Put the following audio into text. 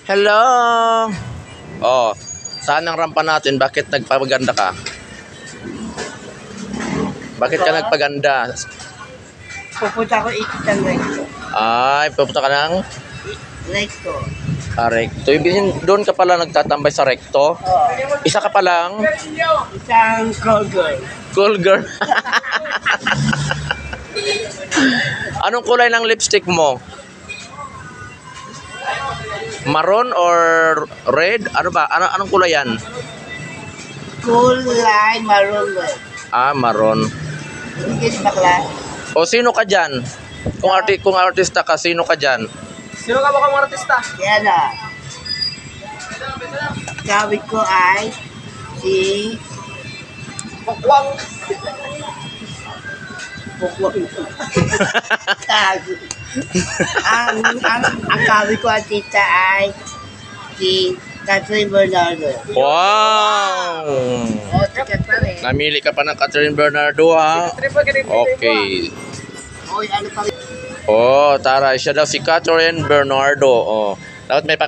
Hello! Oh, saan ang rampa natin? Bakit nagpapaganda ka? Bakit ka nagpaganda? Pupunta ko ikot ng recto. Ay, pupunta ka ng Recto. recto. Ibig doon ka pala nagtatambay sa recto? Oh. Isa ka pa lang? Isang call girl. Cool girl. Anong kulay ng lipstick mo? Maroon or red? Ano ba? Anong kulay yan? Kulay maroon red. Ah, maroon. Hindi ka bakla. O sino ka dyan? Kung artista ka, sino ka dyan? Sino ka ba kang artista? Kaya na. Kawit ko ay si Bukwang. Bukwang. ang kawit ko at tita ay si Catherine Bernardo. Wow! O, tikat pa rin. Namili ka pa ng Catherine Bernardo, ha? Okay. Oy, ano pa rin? Oh, tara. Siya daw si Catherine Bernardo. Oh. Dapat may